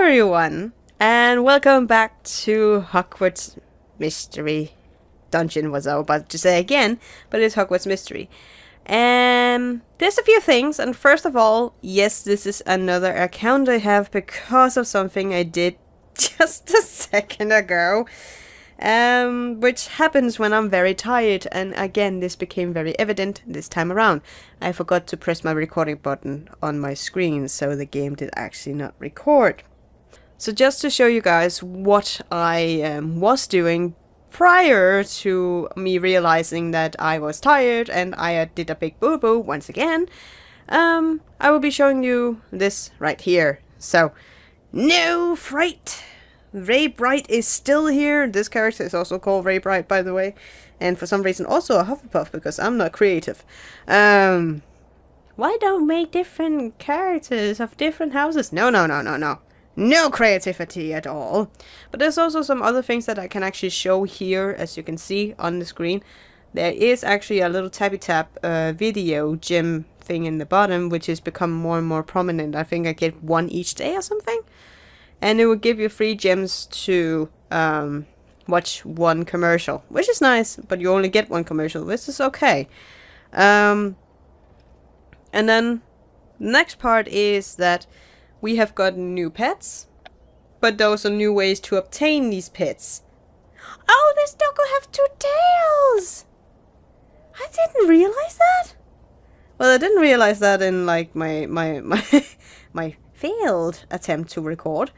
everyone, and welcome back to Hogwarts Mystery. Dungeon was I about to say again, but it's Hogwarts Mystery. And there's a few things, and first of all, yes, this is another account I have because of something I did just a second ago. Which happens when I'm very tired, and again, this became very evident this time around. I forgot to press my recording button on my screen, so the game did actually not record. So just to show you guys what I was doing prior to me realizing that I was tired and I did a big boo-boo once again, I will be showing you this right here. So, no fright! Ray Bright is still here. This character is also called Ray Bright, by the way. And for some reason also a Hufflepuff, because I'm not creative. Why don't make different characters of different houses? No. No creativity at all. But there's also some other things that I can actually show here, as you can see on the screen. There is actually a little tappy tap video gem thing in the bottom, which has become more and more prominent. I think I get one each day or something. And it will give you free gems to watch one commercial, which is nice, but you only get one commercial, which is okay. And then the next part is that we have gotten new pets, but those are new ways to obtain these pets. Oh, this dog will have 2 tails! I didn't realize that. Well, I didn't realize that in like my my failed attempt to record.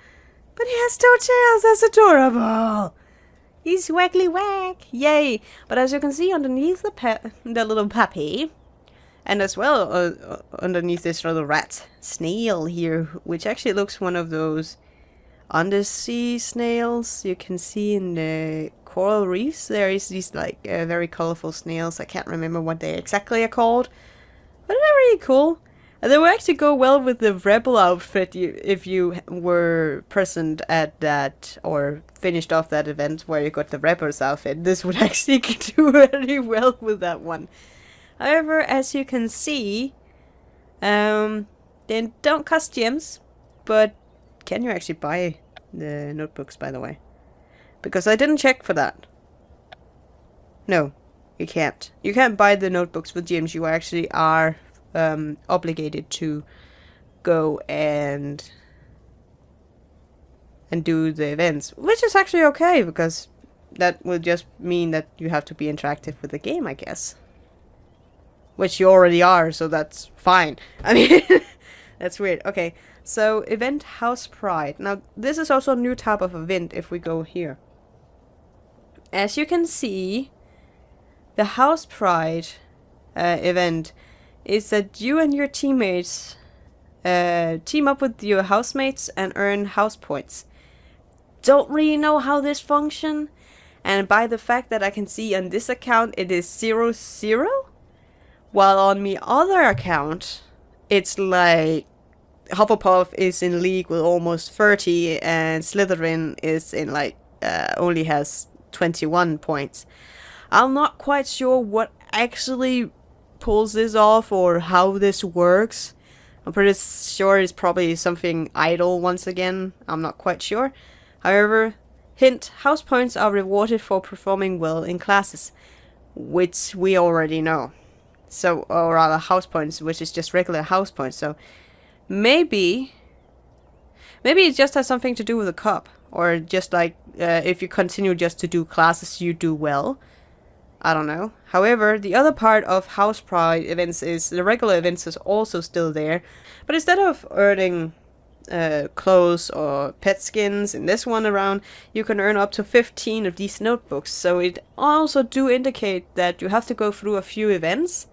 But he has 2 tails, that's adorable! He's waggly wag, yay! But as you can see underneath the little puppy, and as well underneath this little rat snail here, which actually looks one of those undersea snails you can see in the coral reefs. There is these like very colorful snails. I can't remember what they exactly are called, but they're really cool. And they will actually go well with the rebel outfit if you were present at that or finished off that event where you got the rebel's outfit. This would actually do very well with that one. However, as you can see, they don't cost gems, but can you actually buy the notebooks, by the way? Because I didn't check for that. No, you can't. You can't buy the notebooks with gems. You actually are obligated to go and do the events, which is actually okay, because that will just mean that you have to be interactive with the game, I guess. Which you already are, so that's fine. I mean, that's weird. Okay, so event House Pride. Now, this is also a new type of event if we go here. As you can see, the House Pride event is that you and your teammates team up with your housemates and earn house points. Don't really know how this functions, and by the fact that I can see on this account it is 0-0, while on my other account it's like Hufflepuff is in league with almost 30 and Slytherin is in like only has 21 points. I'm not quite sure what actually pulls this off or how this works. I'm pretty sure it's probably something idle once again. I'm not quite sure. However, hint, house points are rewarded for performing well in classes, which we already know. So, or rather house points, which is just regular house points. So maybe it just has something to do with the cup, or just like if you continue just to do classes, you do well. I don't know. However, the other part of House Pride events is the regular events is also still there. But instead of earning clothes or pet skins in this one around, you can earn up to 15 of these notebooks. So it also do indicate that you have to go through a few events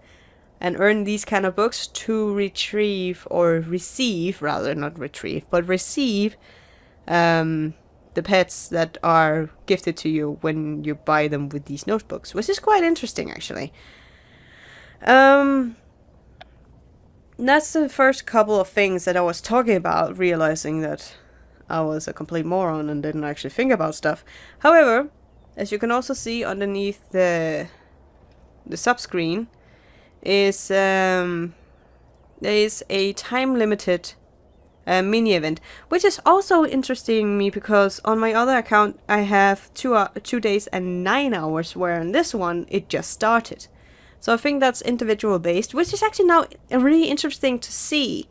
and earn these kind of books to retrieve or receive, rather not retrieve, but receive the pets that are gifted to you when you buy them with these notebooks, which is quite interesting actually. That's the first couple of things that I was talking about, realizing that I was a complete moron and didn't actually think about stuff. However, as you can also see underneath the sub-screen is there is a time-limited mini event, which is also interesting me because on my other account I have 2 days and 9 hours, where on this one it just started. So I think that's individual based, which is actually now really interesting to see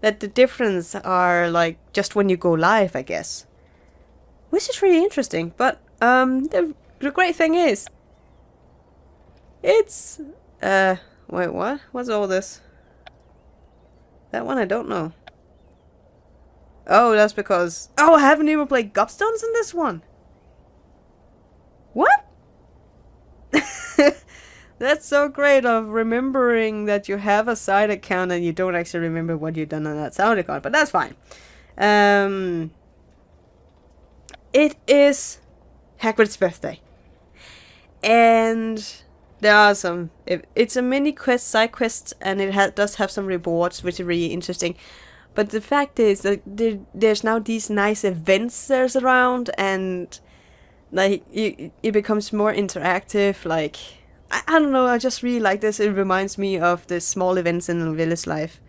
that the difference are like just when you go live, I guess, which is really interesting. But the great thing is, it's wait, what? What's all this? That one I don't know. Oh, that's because... Oh, I haven't even played Gobstones in this one. What? That's so great of remembering that you have a side account and you don't actually remember what you've done on that side account, but that's fine. It is Hagrid's birthday. And there are some... It's a mini quest, side quest, and it does have some rewards, which are really interesting. But the fact is that there's now these nice events there's around, and like it becomes more interactive. Like I don't know, I just really like this. It reminds me of the small events in Village Life.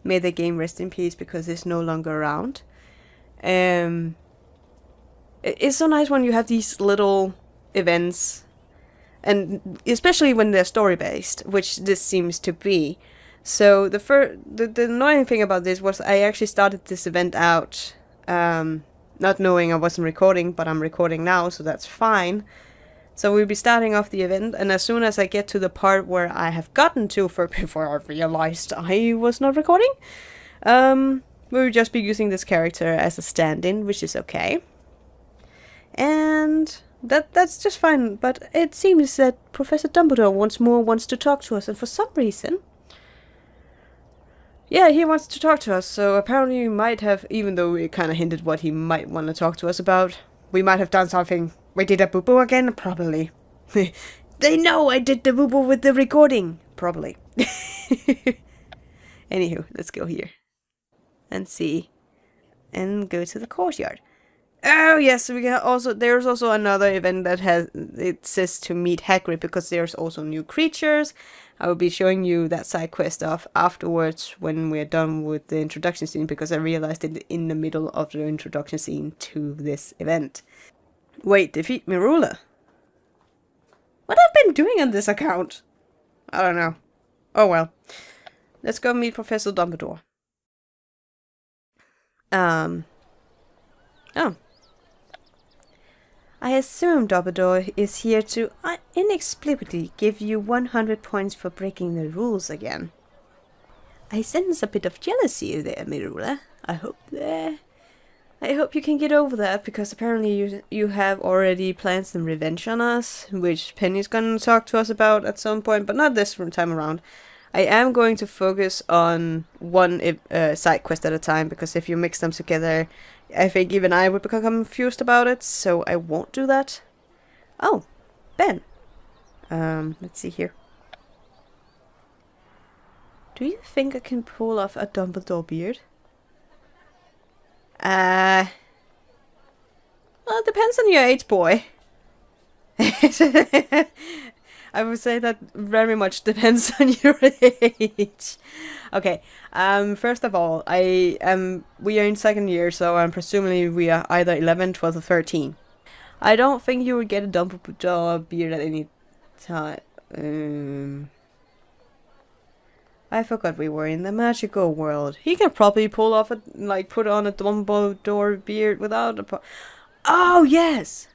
May the game rest in peace because it's no longer around. It's so nice when you have these little events, and especially when they're story based, which this seems to be. So the annoying thing about this was I actually started this event out not knowing I wasn't recording, but I'm recording now, so that's fine. So we'll be starting off the event, and as soon as I get to the part where I have gotten to before I realized I was not recording, we'll just be using this character as a stand-in, which is okay. And that's just fine, but it seems that Professor Dumbledore wants to talk to us, and for some reason... Yeah, he wants to talk to us, so apparently we might have, even though we kind of hinted what he might want to talk to us about, we might have done something. We did a boo-boo again? Probably. They know I did the boo-boo with the recording. Probably. Anywho, let's go here. And see. And go to the courtyard. Oh yes, we can also. There's also another event that it says to meet Hagrid, because there's also new creatures. I will be showing you that side quest off afterwards when we're done with the introduction scene, because I realized it in the middle of the introduction scene to this event. Wait, defeat Merula? What have I been doing on this account? I don't know. Oh well. Let's go meet Professor Dumbledore. Oh. I assume Dumbledore is here to inexplicably give you 100 points for breaking the rules again. I sense a bit of jealousy there, Merula. I hope you can get over that, because apparently you have already planned some revenge on us, which Penny's gonna talk to us about at some point, but not this time around. I am going to focus on one side quest at a time, because if you mix them together, I think even I would become confused about it, so I won't do that. Oh, Ben. Let's see here. Do you think I can pull off a Dumbledore beard? Well, it depends on your age, boy. I would say that very much depends on your age. Okay, first of all, we are in second year, so presumably we are either 11, 12, or 13. I don't think you would get a Dumbledore beard at any time. I forgot we were in the magical world. He can probably pull off put on a Dumbledore beard without a Oh, yes!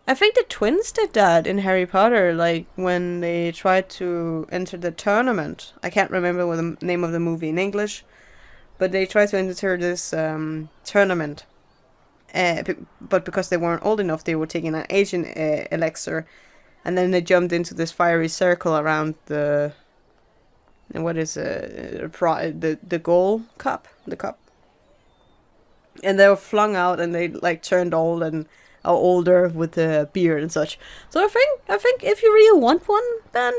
I think the twins did that in Harry Potter, like when they tried to enter the tournament. I can't remember what the name of the movie in English, but they tried to enter this tournament. But because they weren't old enough, they were taking an Asian elixir, and then they jumped into this fiery circle around the... And what is the goal cup? The cup. And they were flung out, and they turned old and are older with the beard and such. So I think if you really want one, then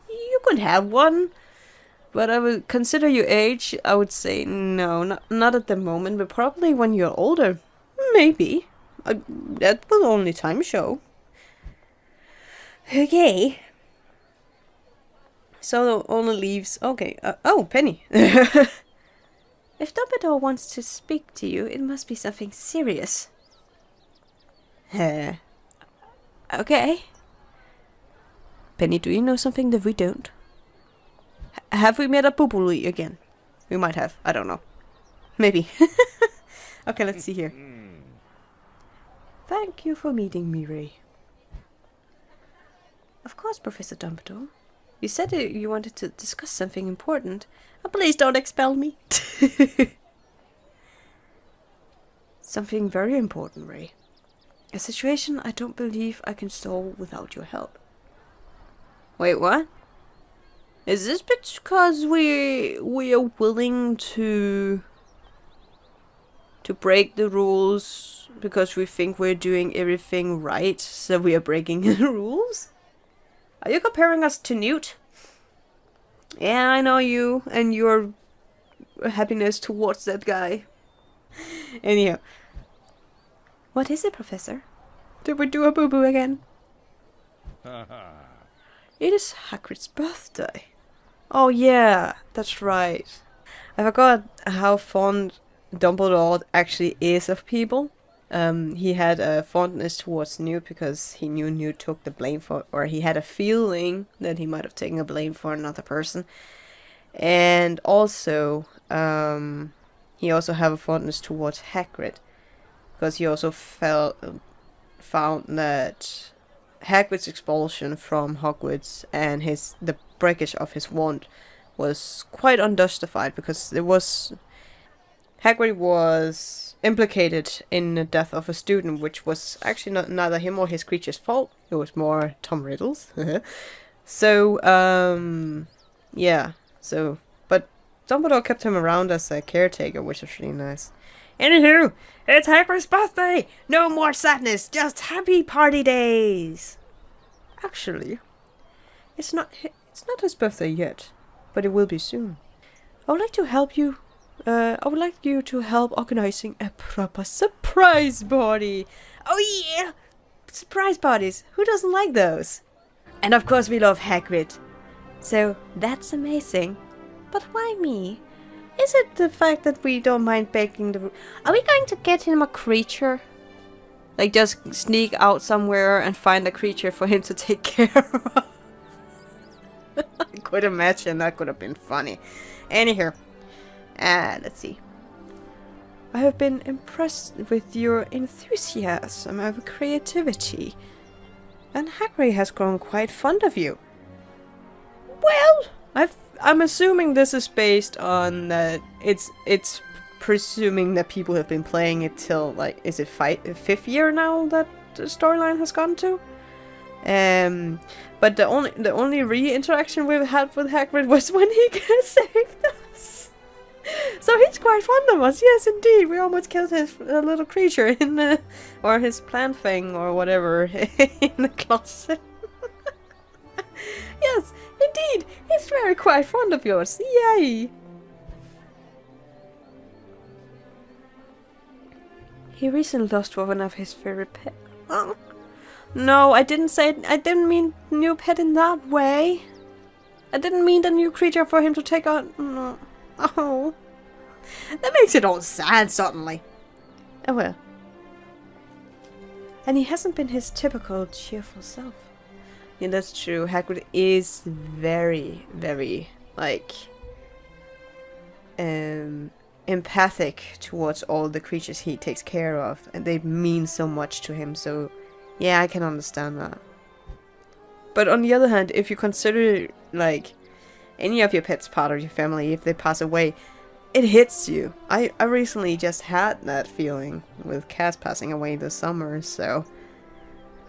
you could have one. But I would consider your age. I would say no, not at the moment, but probably when you're older, maybe. That will only time show. Okay. So only leaves. Okay. Oh, Penny. If Dumbledore wants to speak to you, it must be something serious. Okay. Penny, do you know something that we don't? Have we met a Boobuli again? We might have. I don't know. Maybe. Okay, let's see here. Thank you for meeting me, Ray. Of course, Professor Dumbledore. You said you wanted to discuss something important. Oh, please don't expel me. Something very important, Ray. A situation I don't believe I can solve without your help. Wait, what? Is this because we are willing to break the rules because we think we're doing everything right, so we are breaking the rules? Are you comparing us to Newt? Yeah, I know you and your happiness towards that guy. Anyhow. What is it, Professor? Did we do a boo-boo again? It is Hagrid's birthday. Oh yeah, that's right. I forgot how fond Dumbledore actually is of people. He had a fondness towards Newt because he knew Newt took the blame for, or he had a feeling that he might have taken a blame for another person. And also, he also had a fondness towards Hagrid because he also found that Hagrid's expulsion from Hogwarts and the breakage of his wand was quite unjustified because Hagrid was implicated in the death of a student, which was actually neither him or his creature's fault. It was more Tom Riddle's. So, yeah. So, but Dumbledore kept him around as a caretaker, which was really nice. Anywho, it's Hagrid's birthday! No more sadness, just happy party days! Actually, it's not his birthday yet, but it will be soon. I would like to help you. I would like you to help organizing a proper surprise party. Oh yeah! Surprise parties. Who doesn't like those? And of course we love Hagrid. So that's amazing. But why me? Is it the fact that we don't mind breaking the... Are we going to get him a creature? Like just sneak out somewhere and find a creature for him to take care of? I could imagine that could have been funny. Anyhow. Let's see. I have been impressed with your enthusiasm and creativity. And Hagrid has grown quite fond of you. Well, I'm assuming this is based on that it's presuming that people have been playing it till, like, is it fifth year now that the storyline has gone to? But the only re-interaction we've had with Hagrid was when he saved us. So he's quite fond of us, yes indeed. We almost killed his little creature in the, or his plant thing or whatever in the closet. Yes, indeed, he's very quite fond of yours. Yay! He recently lost one of his favorite pets. Oh. No, I didn't mean new pet in that way. I didn't mean the new creature for him to take on. No. Oh. That makes it all sad suddenly. Oh well. And he hasn't been his typical cheerful self. Yeah, that's true. Hagrid is very, very, like, empathic towards all the creatures he takes care of. And they mean so much to him, so yeah, I can understand that. But on the other hand, if you consider, like, any of your pets part of your family, if they pass away, it hits you. I recently just had that feeling with Cass passing away this summer, so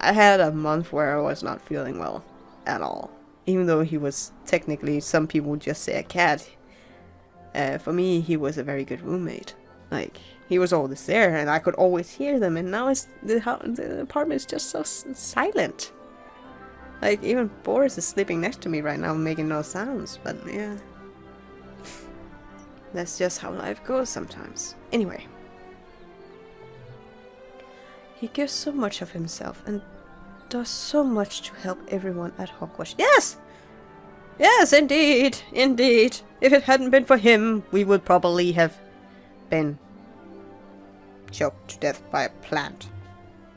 I had a month where I was not feeling well at all. Even though he was technically, some people would just say a cat. For me, he was a very good roommate. Like, he was always there and I could always hear them, and now the apartment is just so silent. Like, even Boris is sleeping next to me right now making no sounds, but yeah. That's just how life goes sometimes. Anyway. He gives so much of himself and does so much to help everyone at Hogwarts. Yes! Yes, indeed! Indeed! If it hadn't been for him, we would probably have been choked to death by a plant.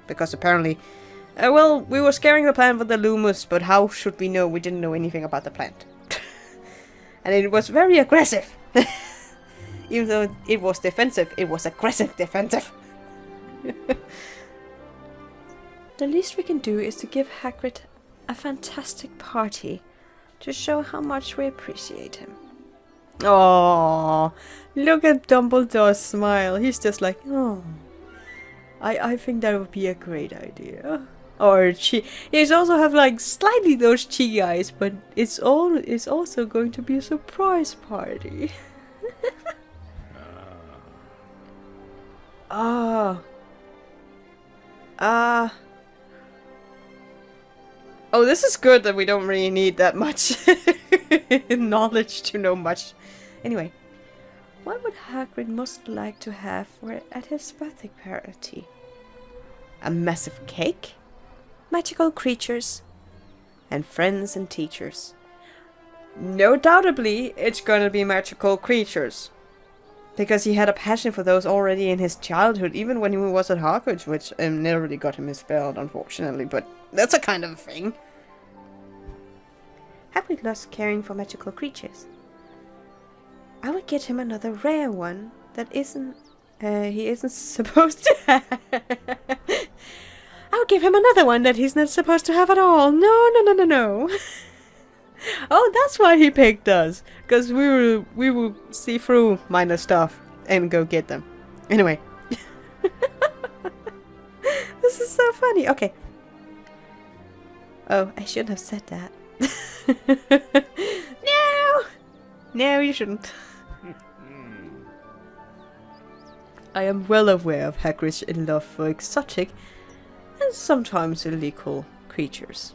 Because apparently, well, we were scaring the plant with the Loomis, but how should we know? We didn't know anything about the plant. And it was very aggressive. Even though it was defensive, it was aggressive defensive. The least we can do is to give Hagrid a fantastic party to show how much we appreciate him. Oh, look at Dumbledore's smile. He's just like, oh, I think that would be a great idea. Or he's also have like slightly those cheeky eyes, but it's also going to be a surprise party. Oh, this is good that we don't really need that much knowledge to know much. Anyway, what would Hagrid most like to have at his birthday party? A massive cake? Magical creatures? And friends and teachers? No doubtably, it's gonna be magical creatures. Because he had a passion for those already in his childhood, even when he was at Hogwarts, which never really got him expelled, unfortunately, but that's a kind of thing. Hagrid loves caring for magical creatures. I would get him another rare one that he isn't supposed to have. I would give him another one that he's not supposed to have at all. No. Oh, that's why he picked us. Because we will see through minor stuff and go get them. Anyway. This is so funny. Okay. Oh, I shouldn't have said that. No! No, you shouldn't. I am well aware of Hagrid's love for exotic and sometimes illegal creatures.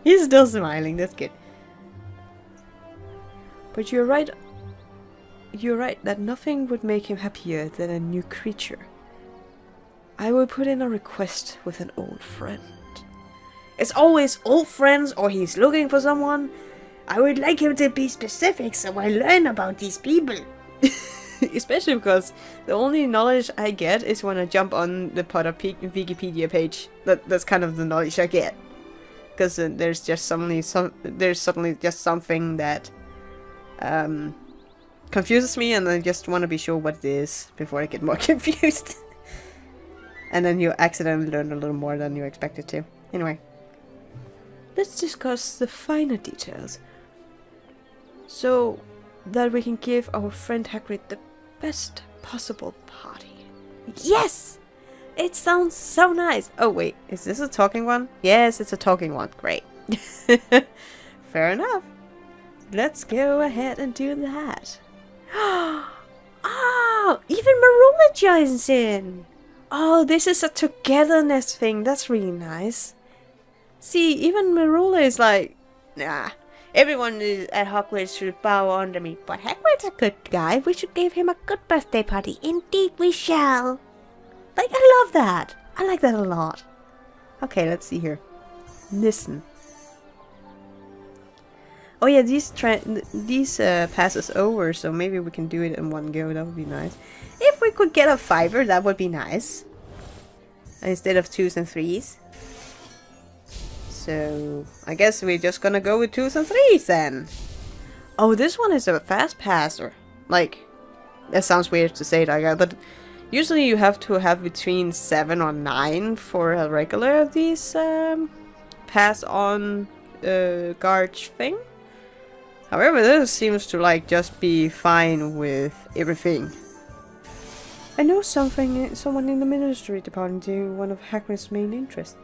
He's still smiling, that's good. But you're right that nothing would make him happier than a new creature. I will put in a request with an old friend. It's always old friends or he's looking for someone. I would like him to be specific so I learn about these people. Especially because the only knowledge I get is when I jump on the Potter Wikipedia page. That's kind of the knowledge I get. Because there's suddenly just something that confuses me, and I just want to be sure what it is before I get more confused. And then you accidentally learn a little more than you expected to. Anyway, let's discuss the finer details, so that we can give our friend Hagrid the best possible party. Yes! It sounds so nice! Oh wait, is this a talking one? Yes, it's a talking one. Great. Fair enough. Let's go ahead and do that. Oh, even Marula joins in! Oh, this is a togetherness thing. That's really nice. See, even Marula is like, nah. Everyone at Hogwarts should bow under me, but Hagrid's a good guy. We should give him a good birthday party. Indeed we shall. Like, I love that. I like that a lot. Okay, let's see here. Listen. Oh yeah, these pass us over, so maybe we can do it in one go. That would be nice. If we could get a 5er, that would be nice. Instead of 2s and 3s. So, I guess we're just gonna go with 2s and 3s then. Oh, this one is a fast passer. Like, that sounds weird to say it like that, but usually you have to have between 7 or 9 for a regular of these pass on guard thing. However, this seems to like just be fine with everything. I know someone in the Ministry Department doing one of Hagrid's main interests.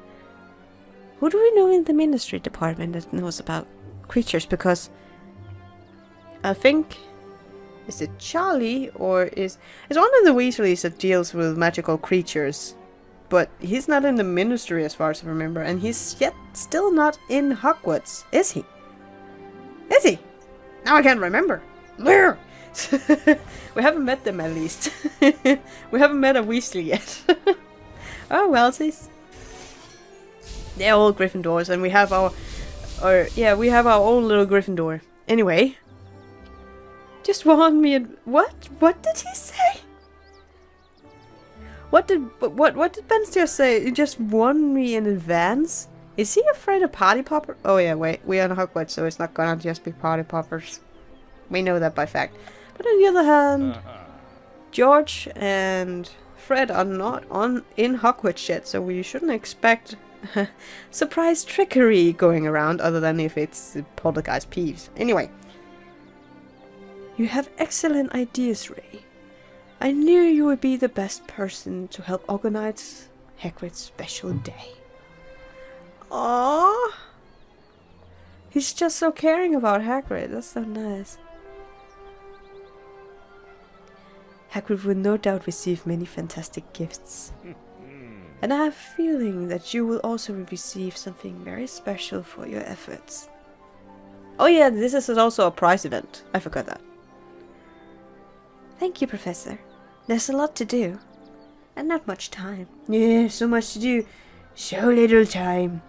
Who do we know in the Ministry Department that knows about creatures? Because I think, is it Charlie or is one of the Weasleys that deals with magical creatures? But he's not in the Ministry as far as I remember, and he's yet still not in Hogwarts, is he? Is he? Now I can't remember. We haven't met them at least. We haven't met a Weasley yet. Oh well, sis. They're all Gryffindors, and we have we have our own little Gryffindor. Anyway, just warn me. What did he say? What did Ben just say? He just warned me in advance? Is he afraid of party popper? Oh yeah, wait, we're on Hogwarts, so it's not gonna just be party poppers. We know that by fact. But on the other hand, George and Fred are not in Hogwarts yet, so we shouldn't expect surprise trickery going around, other than if it's Poltergeist Peeves. Anyway. You have excellent ideas, Ray. I knew you would be the best person to help organize Hagrid's special day. Aww. He's just so caring about Hagrid. That's so nice. Hagrid will no doubt receive many fantastic gifts. And I have a feeling that you will also receive something very special for your efforts. Oh yeah, this is also a prize event. I forgot that. Thank you, Professor. There's a lot to do. And not much time. Yeah, so much to do. So little time.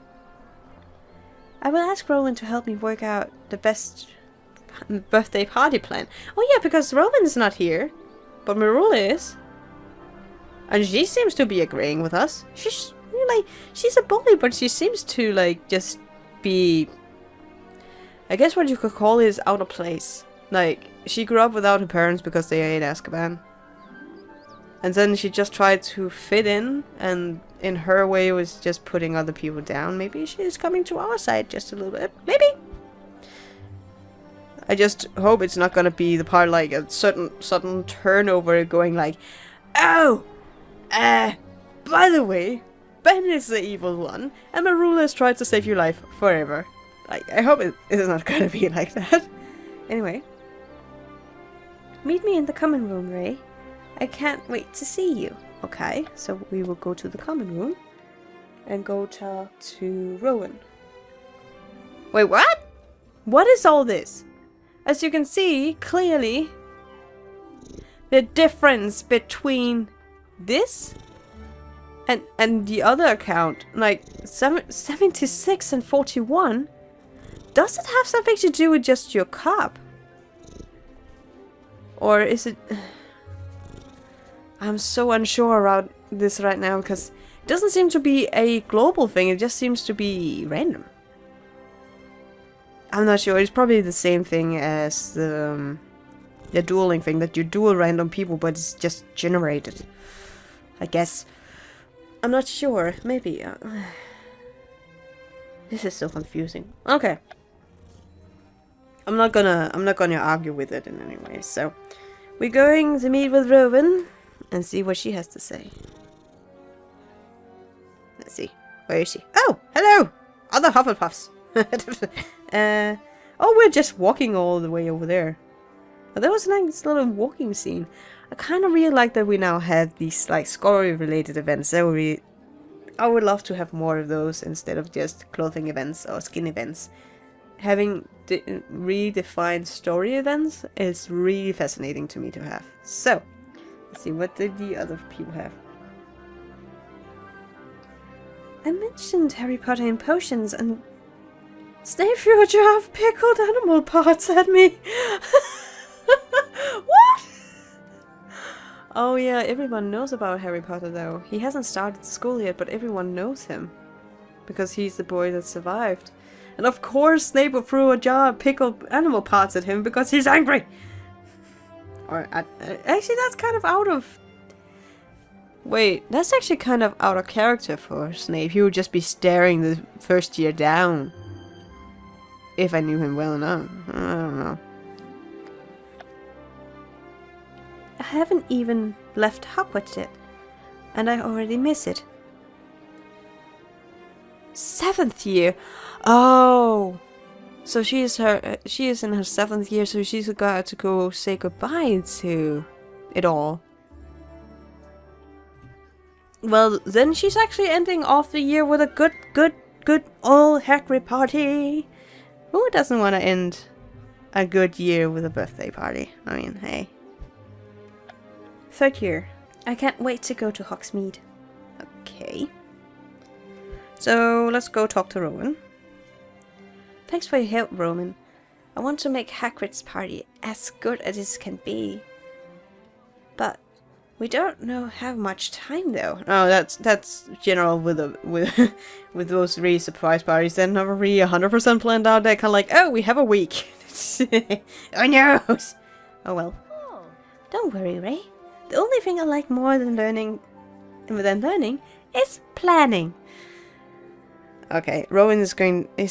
I will ask Rowan to help me work out the best birthday party plan. Oh yeah, because Rowan's not here. But Marula is. And she seems to be agreeing with us. She's a bully, but she seems to just be, I guess what you could call is out of place. Like, she grew up without her parents because they ate Azkaban. And then she just tried to fit in, and in her way was just putting other people down. Maybe she's coming to our side just a little bit. Maybe! I just hope it's not gonna be the part like a sudden turnover going like, oh! By the way, Ben is the evil one, and Marula has tried to save your life forever. Like, I hope it is not gonna be like that. Anyway. Meet me in the common room, Ray. I can't wait to see you. Okay, so we will go to the common room and go talk to Rowan. Wait, what? What is all this? As you can see, clearly, the difference between this and the other account, like 76 and 41, does it have something to do with just your cup? Or is it... I'm so unsure about this right now, because it doesn't seem to be a global thing, it just seems to be random. I'm not sure, it's probably the same thing as the dueling thing, that you duel random people, but it's just generated. I guess. I'm not sure, maybe. This is so confusing. Okay. I'm not gonna argue with it in any way, so we're going to meet with Rowan and see what she has to say. Let's see. Where is she? Oh, hello! Other Hufflepuffs. Oh, we're just walking all the way over there. Oh, that was a nice little walking scene. I kind of really like that we now have these like story-related events. I would love to have more of those instead of just clothing events or skin events. Having redefined story events is really fascinating to me to have. So, let's see, what did the other people have? I mentioned Harry Potter and potions, and Snape threw a jar of pickled animal parts at me. What? Oh yeah, everyone knows about Harry Potter though. He hasn't started school yet, but everyone knows him. Because he's the boy that survived. And of course Snape threw a jar of pickled animal parts at him because he's angry! Or, actually that's kind of out of... Wait, that's actually kind of out of character for Snape. He would just be staring the first year down. If I knew him well enough. I don't know. I haven't even left Hogwarts yet. And I already miss it. 7th year? Oh! So she is in her 7th year, so she's got to go say goodbye to it all. Well, then she's actually ending off the year with a good old Hagrid party. Who doesn't want to end a good year with a birthday party? I mean, hey. 3rd year. I can't wait to go to Hogsmeade. Okay. So, let's go talk to Rowan. Thanks for your help, Rowan. I want to make Hagrid's party as good as it can be. But We don't have much time though. Oh, that's general with with those really surprise parties. They're never really 100% planned out. They're kind of like, oh, we have a week. Oh no! Oh well. Don't worry, Ray. The only thing I like more than learning is planning. Okay, Rowan is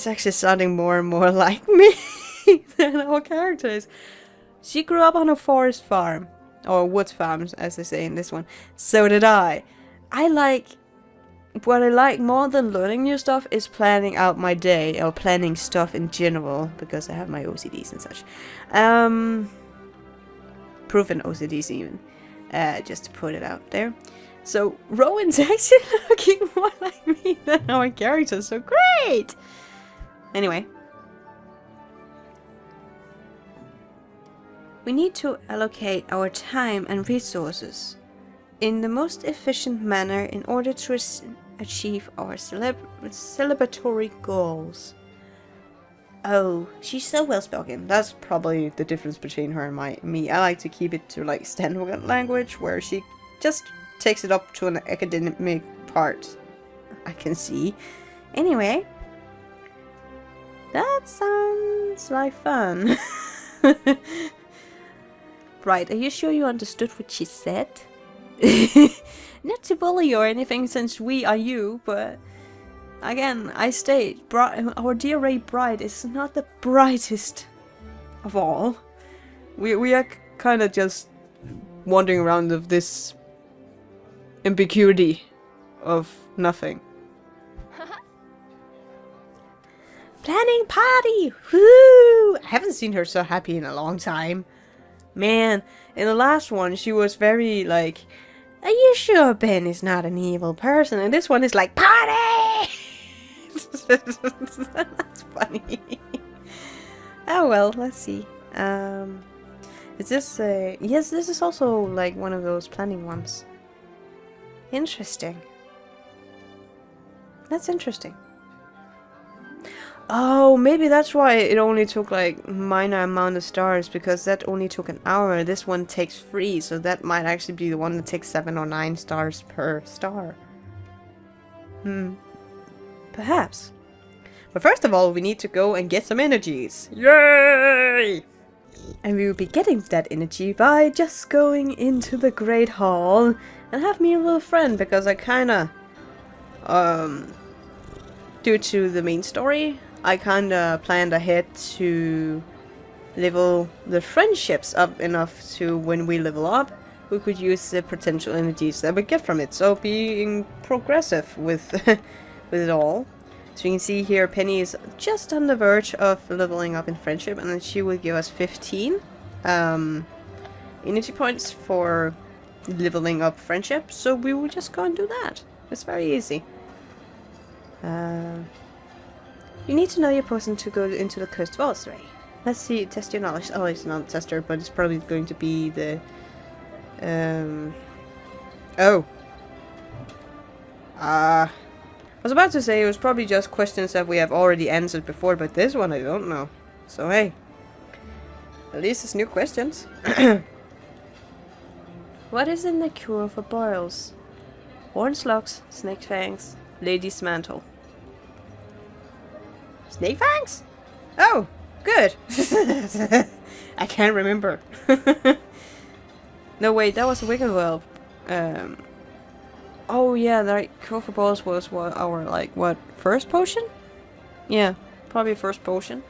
actually sounding more and more like me than our characters. She grew up on a forest farm. Or woods farms, as they say in this one. So did I. What I like more than learning new stuff is planning out my day, or planning stuff in general, because I have my OCDs and such. Proven OCDs even. Just to put it out there. So Rowan's actually looking more like me than our characters, so great! Anyway. We need to allocate our time and resources in the most efficient manner in order to achieve our celebratory goals. Oh, she's so well spoken. That's probably the difference between her and me. I like to keep it to like standard language, where she just takes it up to an academic part. I can see. Anyway, that sounds like fun. Right, are you sure you understood what she said? Not to bully or anything, since we are you, but again, I state, our dear Ray Bride is not the brightest of all. We are kind of just wandering around of this ambiguity of nothing. Planning party! Woo! I haven't seen her so happy in a long time. Man, in the last one, she was very like, are you sure Ben is not an evil person? And this one is like, party! That's funny. Oh well, let's see. Is this yes, this is also like one of those planning ones. Interesting. That's interesting. Oh, maybe that's why it only took like minor amount of stars, because that only took an hour. This one takes 3, so that might actually be the one that takes 7 or 9 stars per star. Perhaps. But first of all, we need to go and get some energies. Yay! And we will be getting that energy by just going into the Great Hall and have me a little friend, because I kinda due to the main story, I kinda planned ahead to level the friendships up enough to when we level up, we could use the potential energies that we get from it. So being progressive with with it all. So you can see here Penny is just on the verge of leveling up in friendship, and then she will give us 15 energy points for leveling up friendship. So we will just go and do that. It's very easy. You need to know your person to go into the cursed vaults, Ray. Let's see, test your knowledge. Oh, it's not a tester, but it's probably going to be the... Oh. I was about to say it was probably just questions that we have already answered before, but this one I don't know. So hey. At least it's new questions. What is in the cure for boils? Horn slugs, snake fangs, lady's mantle. Snake fangs? Oh, good. I can't remember. No, wait, that was a wicked well. Oh yeah, the cure for boils was what our first potion? Yeah, probably first potion.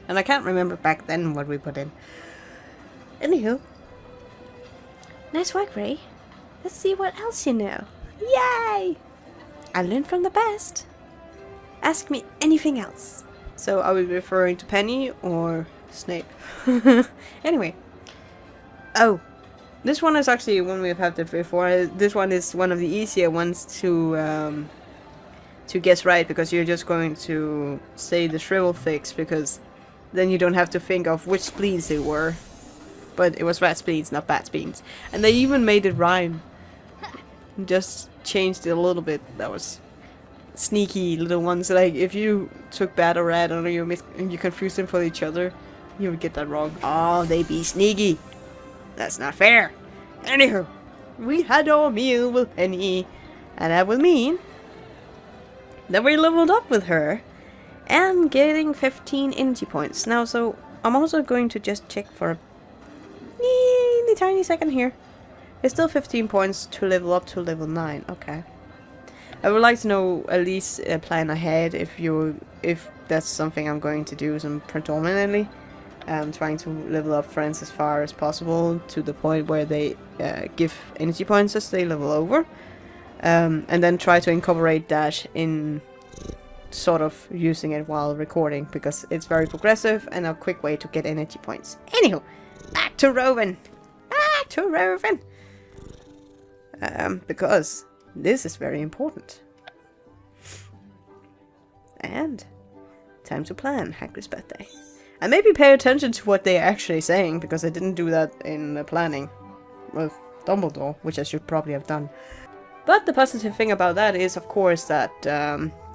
And I can't remember back then what we put in. Anywho. Nice work, Ray. Let's see what else you know. Yay! I learned from the best. Ask me anything else. So are we referring to Penny or Snape? Anyway. Oh. This one is actually one we've had before. This one is one of the easier ones to guess right, because you're just going to say the shrivel fix, because then you don't have to think of which spleens they were. But it was rat spleens, not bat spleens. And they even made it rhyme. Just changed it a little bit. That was sneaky little ones. Like if you took bat or rat and you confused them for each other, you would get that wrong. Oh, they be sneaky. That's not fair. Anywho, we had our meal with Penny. And that will mean that we leveled up with her. And getting 15 energy points. Now, so I'm also going to just check for a teeny tiny second here. There's still 15 points to level up to level 9. Okay. I would like to know at least a plan ahead if that's something I'm going to do predominantly. Trying to level up friends as far as possible to the point where they give energy points as they level over. And then try to incorporate that in sort of using it while recording, because it's very progressive and a quick way to get energy points. Anywho, back to Rowan. Back to Rowan. Because this is very important. And time to plan Hagrid's birthday. And maybe pay attention to what they're actually saying, because I didn't do that in the planning with Dumbledore, which I should probably have done. But the positive thing about that is, of course, that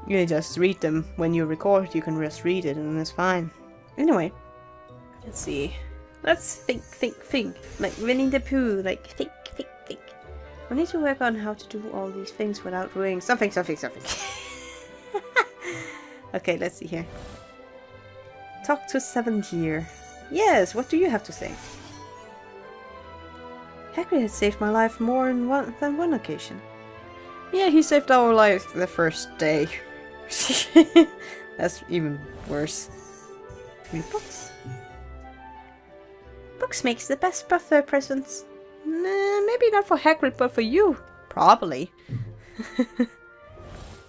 you just read them when you record. You can just read it and it's fine. Anyway, let's see. Let's think. Like Winnie the Pooh, like think. We need to work on how to do all these things without ruining something. Okay, let's see here. Talk to 7th year. Yes, what do you have to say? Hagrid has saved my life more than one occasion. Yeah, he saved our life the first day. That's even worse. Read books. Books makes the best birthday presents. Nah, maybe not for Hagrid, but for you. Probably.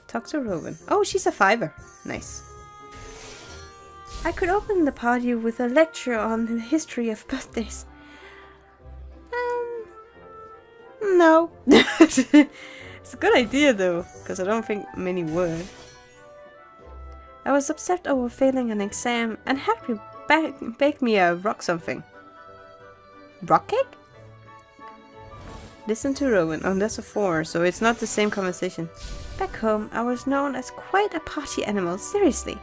Talk to Rowan. Oh, she's a 5er. Nice. I could open the party with a lecture on the history of birthdays. No. It's a good idea though, because I don't think many would. I was upset over failing an exam and Hagrid baked me a rock something. Rock cake? Listen to Rowan. Oh, that's a 4, so it's not the same conversation. Back home, I was known as quite a party animal. Seriously.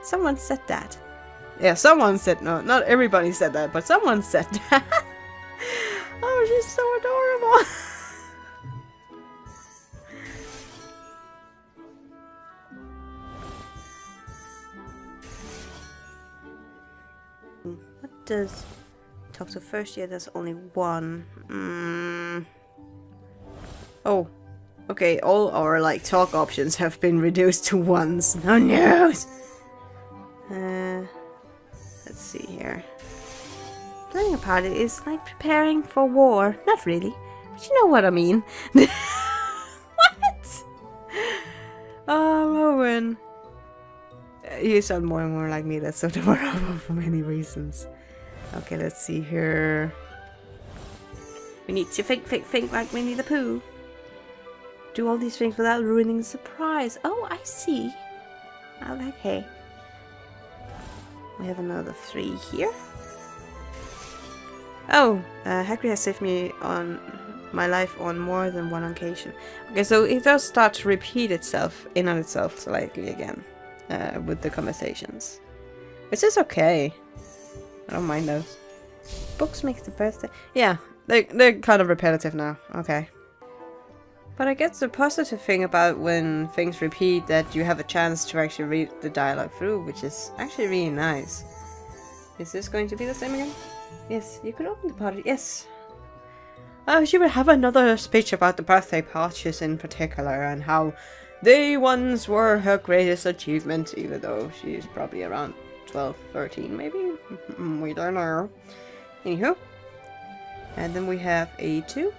Someone said that. Yeah, someone said, no, not everybody said that, but someone said that. Oh, she's so adorable. What does talk to first year? There's only 1. Oh, okay. All our talk options have been reduced to 1s. No news. Let's see here. Planning a party is like preparing for war. Not really, but you know what I mean. What? Oh, Rowan. You sound more and more like me. That's so adorable for many reasons. Okay, let's see here. We need to think like Winnie the Pooh. Do all these things without ruining the surprise. Oh, I see. Okay. We have another 3 here. Oh, Hagrid has saved me on my life on more than one occasion. Okay, so it does start to repeat itself in on itself slightly again with the conversations. Which is okay. I don't mind those. Books make the birthday. Yeah, they're kind of repetitive now. Okay. But I guess the positive thing about when things repeat that you have a chance to actually read the dialogue through, which is actually really nice. Is this going to be the same again? Yes, you could open the party. Yes. Oh, she will have another speech about the birthday parties in particular and how they once were her greatest achievement, even though she's probably around 12, 13 maybe? We don't know. Anywho. And then we have a 2.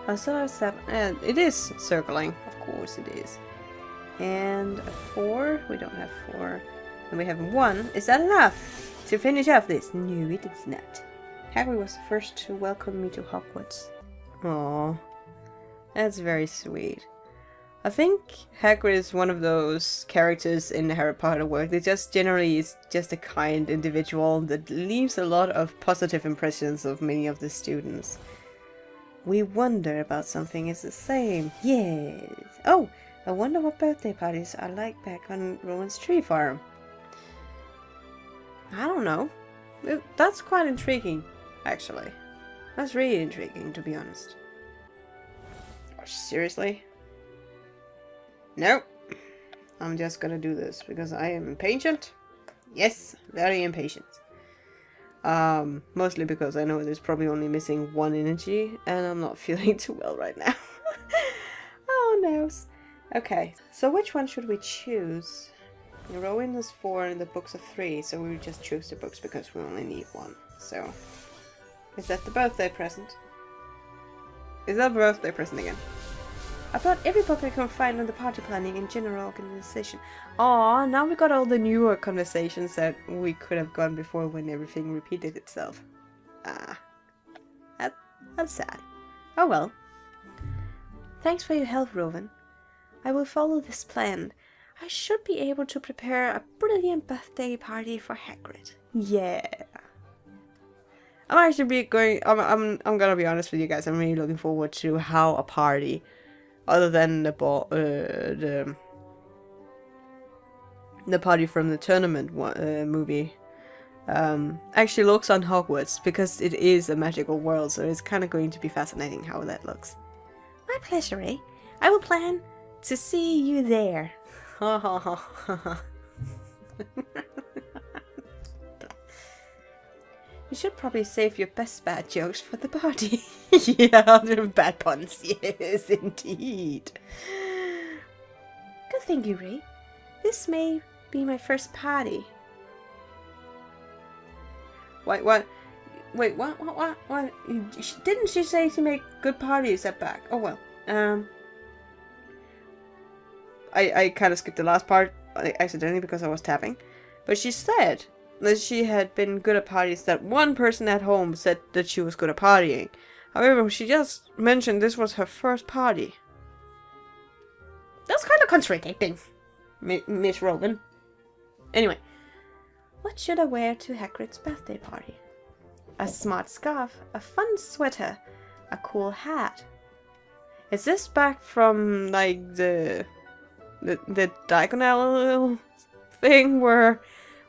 Also, 7. It is circling, of course it is. And a 4. We don't have 4. And we have 1. Is that enough to finish off this? No, it is not. Hagrid was the first to welcome me to Hogwarts. Aww. That's very sweet. I think Hagrid is one of those characters in the Harry Potter world that just generally is just a kind individual that leaves a lot of positive impressions of many of the students. We wonder about something is the same. Yes. Oh, I wonder what birthday parties are like back on Rowan's tree farm. I don't know. That's quite intriguing, actually. That's really intriguing, to be honest. Oh, seriously? Nope. I'm just gonna do this because I am impatient. Yes, very impatient. Mostly because I know there's probably only missing one energy and I'm not feeling too well right now. Oh no. Okay, so which one should we choose? Rowan is 4 and the books are 3, so we just choose the books because we only need one. So, is that the birthday present? Is that a birthday present again? I brought every book I can find on the party planning and general organization. Aw, now we got all the newer conversations that we could have gone before when everything repeated itself. Ah, that's sad. Oh well. Thanks for your help, Rowan. I will follow this plan. I should be able to prepare a brilliant birthday party for Hagrid. Yeah. I'm actually I'm gonna be honest with you guys. I'm really looking forward to how a party, other than the party from the tournament movie, actually looks on Hogwarts, because it is a magical world. So it's kind of going to be fascinating how that looks. My pleasure, eh? I will plan to see you there. Ha ha ha ha. You should probably save your best bad jokes for the party. Yeah, the bad puns. Yes, indeed. Good thinking, Ray. This may be my first party. Wait, what? Wait, what? Didn't she say to make good parties at back? Oh well. I kind of skipped the last part accidentally because I was tapping. But she said that she had been good at parties, that one person at home said that she was good at partying. However, she just mentioned this was her first party. That's kind of contradicting, Miss Rowan. Anyway, what should I wear to Hagrid's birthday party? A smart scarf, a fun sweater, a cool hat. Is this back from, like, the diagonal thing where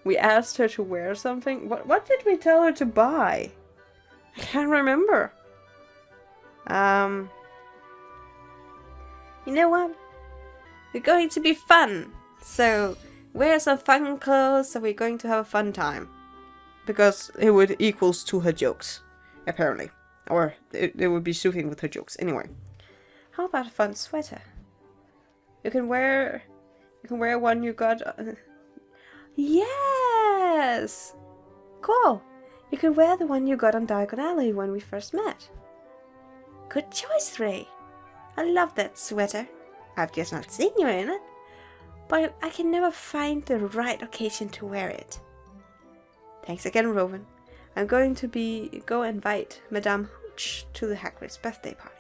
we asked her to wear something? What did we tell her to buy? I can't remember. You know what? We're going to be fun. So wear some fun clothes, so we're going to have a fun time. Because it would equals to her jokes, apparently. Or it would be suiting with her jokes. Anyway. How about a fun sweater? You can wear one you got. Yes! Cool! You can wear the one you got on Diagon Alley when we first met. Good choice, Ray. I love that sweater. I've just not seen you in it. But I can never find the right occasion to wear it. Thanks again, Rowan. I'm going to go invite Madame Hooch to the Hagrid's birthday party.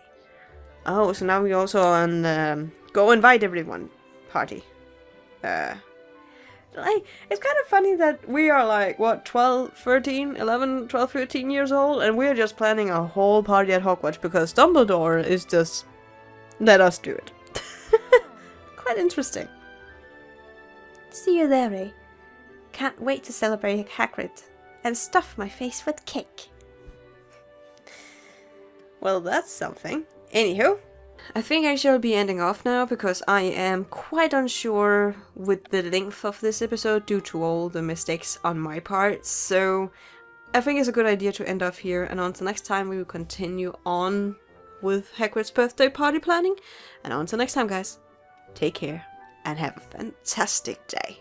Oh, so now we also on go invite everyone party. Like, it's kind of funny that we are like, what, 12, 13 years old, and we're just planning a whole party at Hogwarts because Dumbledore is just let us do it. Quite interesting. See you there, Ray. Can't wait to celebrate Hagrid and stuff my face with cake. Well, that's something. Anywho, I think I shall be ending off now because I am quite unsure with the length of this episode due to all the mistakes on my part. So I think it's a good idea to end off here, and until next time we will continue on with Hagrid's birthday party planning. And until next time, guys, take care and have a fantastic day.